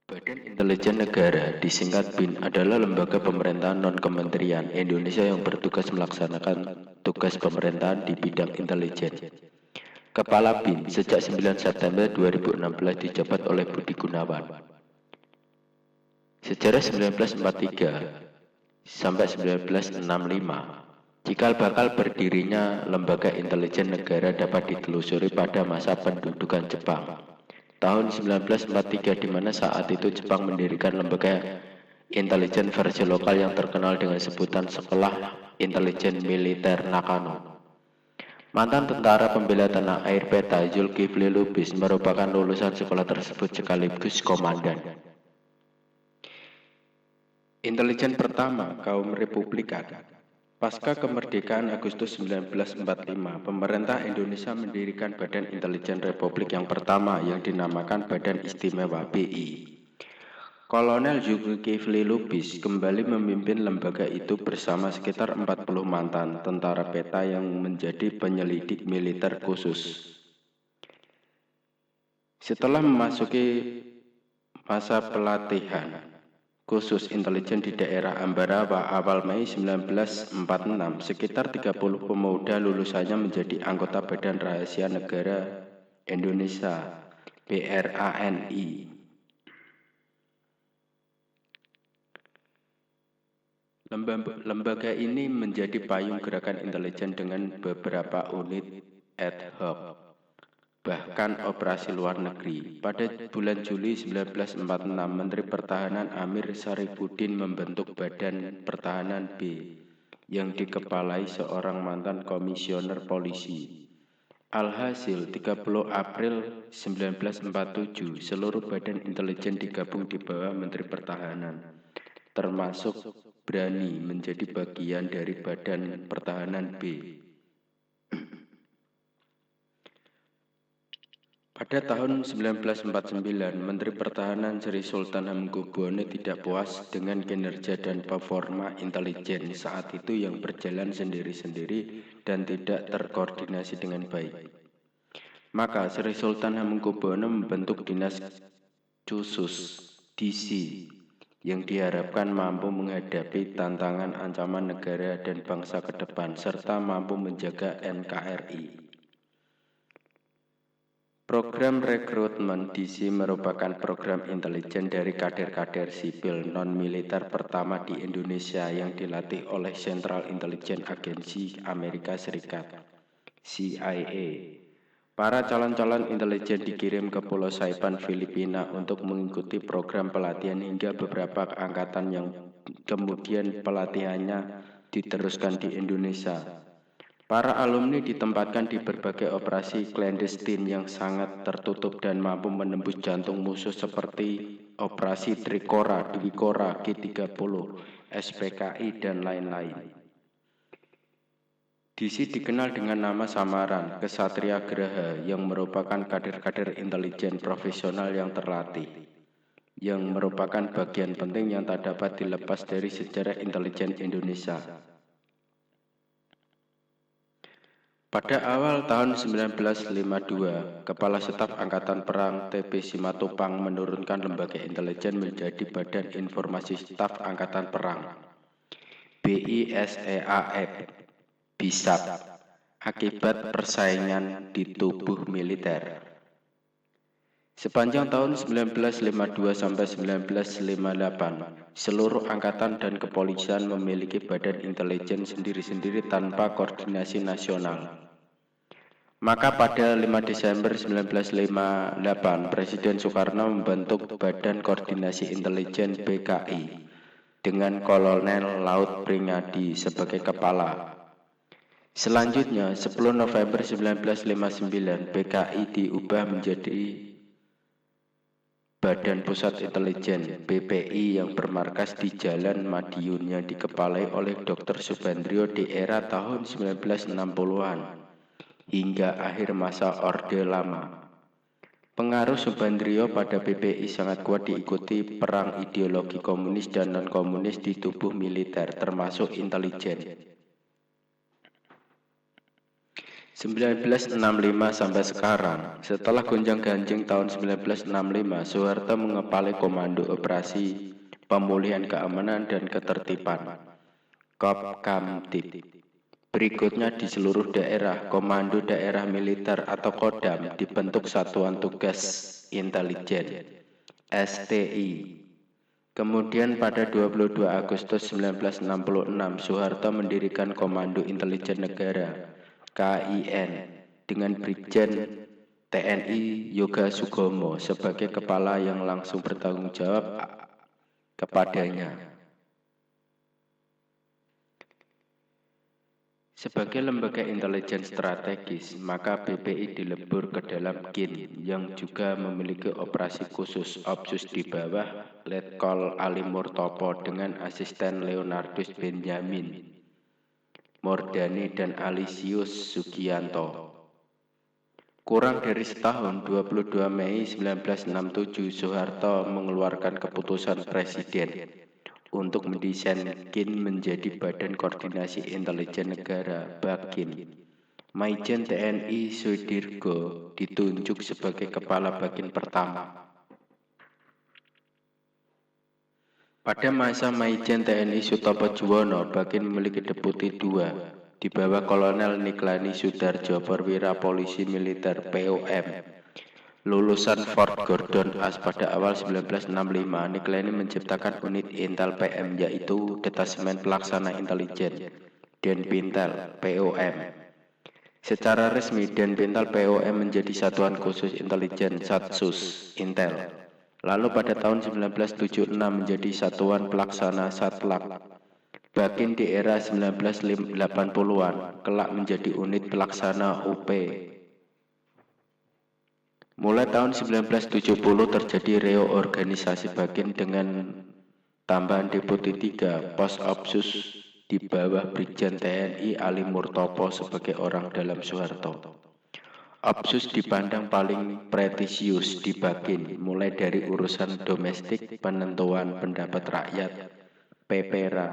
Badan Intelijen Negara, disingkat BIN, adalah lembaga pemerintahan non-kementerian Indonesia yang bertugas melaksanakan tugas pemerintahan di bidang intelijen. Kepala BIN sejak 9 September 2016 dijabat oleh Budi Gunawan. Sejarah 1943 sampai 1965, cikal bakal berdirinya lembaga intelijen negara dapat ditelusuri pada masa pendudukan Jepang. Tahun 1943, di mana saat itu Jepang mendirikan lembaga intelijen versi lokal yang terkenal dengan sebutan Sekolah Intelijen Militer Nakano. Mantan tentara pembela tanah air PETA Zulkifli Lubis merupakan lulusan sekolah tersebut sekaligus komandan. Intelijen pertama kaum Republikan. Pasca kemerdekaan Agustus 1945, pemerintah Indonesia mendirikan Badan Intelijen Republik yang pertama yang dinamakan Badan Istimewa BI. Kolonel Zulkifli Lubis kembali memimpin lembaga itu bersama sekitar 40 mantan tentara PETA yang menjadi penyelidik militer khusus. Setelah memasuki masa pelatihan khusus intelijen di daerah Ambarawa awal Mei 1946, sekitar 30 pemuda lulusannya menjadi anggota Badan Rahasia Negara Indonesia (BRANI). Lembaga ini menjadi payung gerakan intelijen dengan beberapa unit ad hoc, bahkan operasi luar negeri. Pada bulan Juli 1946, Menteri Pertahanan Amir Syarifuddin membentuk Badan Pertahanan B yang dikepalai seorang mantan komisioner polisi. Alhasil, 30 April 1947, seluruh badan intelijen digabung di bawah Menteri Pertahanan, termasuk BRANI menjadi bagian dari Badan Pertahanan B. Pada tahun 1949, Menteri Pertahanan Sri Sultan Hamengkubuwono tidak puas dengan kinerja dan performa intelijen saat itu yang berjalan sendiri-sendiri dan tidak terkoordinasi dengan baik. Maka Sri Sultan Hamengkubuwono membentuk Dinas Khusus DC yang diharapkan mampu menghadapi tantangan ancaman negara dan bangsa ke depan serta mampu menjaga NKRI. Program rekrutmen DC merupakan program intelijen dari kader-kader sipil non-militer pertama di Indonesia yang dilatih oleh Central Intelligence Agency Amerika Serikat, CIA. Para calon-calon intelijen dikirim ke Pulau Saipan, Filipina untuk mengikuti program pelatihan hingga beberapa angkatan yang kemudian pelatihannya diteruskan di Indonesia. Para alumni ditempatkan di berbagai operasi clandestine yang sangat tertutup dan mampu menembus jantung musuh seperti Operasi Trikora, Dwikora, G30, SPKI, dan lain-lain. DC dikenal dengan nama samaran Kesatria Graha yang merupakan kader-kader intelijen profesional yang terlatih, yang merupakan bagian penting yang tak dapat dilepas dari sejarah intelijen Indonesia. Pada awal tahun 1952, Kepala Staf Angkatan Perang TP Simatupang menurunkan lembaga intelijen menjadi Badan Informasi Staf Angkatan Perang BISEAF. BISAP, akibat persaingan di tubuh militer. Sepanjang tahun 1952 sampai 1958, seluruh angkatan dan kepolisian memiliki badan intelijen sendiri-sendiri tanpa koordinasi nasional. Maka pada 5 Desember 1958, Presiden Soekarno membentuk Badan Koordinasi Intelijen BKI dengan Kolonel Laut Pringadi sebagai kepala. Selanjutnya, 10 November 1959, BKI diubah menjadi Badan Pusat Intelijen BPI yang bermarkas di Jalan Madiun yang dikepalai oleh Dr. Subandrio di era tahun 1960-an hingga akhir masa Orde Lama. Pengaruh Subandrio pada BPI sangat kuat diikuti perang ideologi komunis dan non-komunis di tubuh militer termasuk intelijen. 1965 sampai sekarang. Setelah gonjang-ganjing tahun 1965, Soeharto mengepali Komando Operasi Pemulihan Keamanan dan Ketertiban Kopkamtib. Berikutnya di seluruh daerah, Komando Daerah Militer atau Kodam dibentuk Satuan Tugas Intelijen (STI). Kemudian pada 22 Agustus 1966, Soeharto mendirikan Komando Intelijen Negara (KIN) dengan Brigjen TNI Yoga Sugomo sebagai kepala yang langsung bertanggung jawab kepadanya. Sebagai lembaga intelijen strategis, maka BPI dilebur ke dalam KIN yang juga memiliki operasi khusus Opsus di bawah Letkol Ali Murtopo dengan asisten Leonardus Benjamin Mordani dan Alisius Sugianto. Kurang dari setahun, 22 Mei 1967, Soeharto mengeluarkan keputusan Presiden untuk mendesain KIN menjadi Badan Koordinasi Intelijen Negara (BAKIN). Maijen TNI Sudirgo ditunjuk sebagai Kepala BAKIN pertama. Pada masa Maijen TNI Sutopo Juwono, BAKIN memiliki Deputi 2 di bawah Kolonel Niklani Sudarjo, perwira polisi militer POM. Lulusan Fort Gordon As pada awal 1965, Niklani menciptakan unit Intel PM yaitu Detasemen Pelaksana Intelijen Denpintel POM. Secara resmi Denpintel POM menjadi Satuan Khusus Intelijen Satsus Intel. Lalu pada tahun 1976 menjadi Satuan Pelaksana Satlak. BAKIN di era 1980-an kelak menjadi unit pelaksana UP. Mulai tahun 1970 terjadi reorganisasi BAKIN dengan tambahan Deputi 3 Pos Opsus di bawah Brigjen TNI Ali Murtopo sebagai orang dalam Soeharto. Opsus dipandang paling pretisius di BAKIN, mulai dari urusan domestik, penentuan pendapat rakyat, PPRA,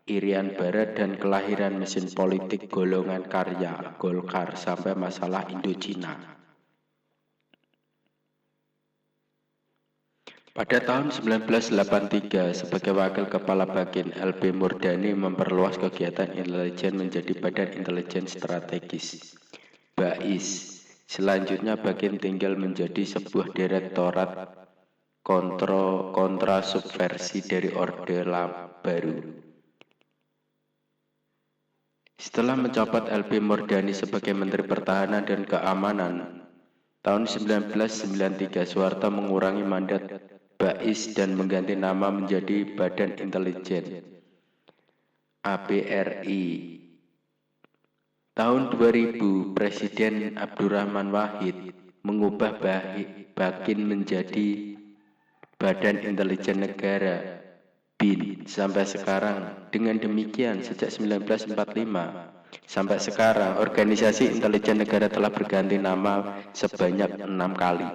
Irian Barat dan kelahiran mesin politik golongan karya Golkar sampai masalah Indochina. Pada tahun 1983, sebagai wakil kepala BAKIN, LB Murdani memperluas kegiatan intelijen menjadi Badan Intelijen Strategis (BAIS). Selanjutnya BAKIN tinggal menjadi sebuah direktorat kontra subversi dari Orde Baru. Setelah mencopot LB Murdani sebagai Menteri Pertahanan dan Keamanan, tahun 1993 Soeharto mengurangi mandat BAIS dan mengganti nama menjadi Badan Intelijen ABRI. Tahun 2000, Presiden Abdurrahman Wahid mengubah BAKIN menjadi Badan Intelijen Negara (BIN) sampai sekarang. Dengan demikian, sejak 1945 sampai sekarang, organisasi intelijen negara telah berganti nama sebanyak 6 kali.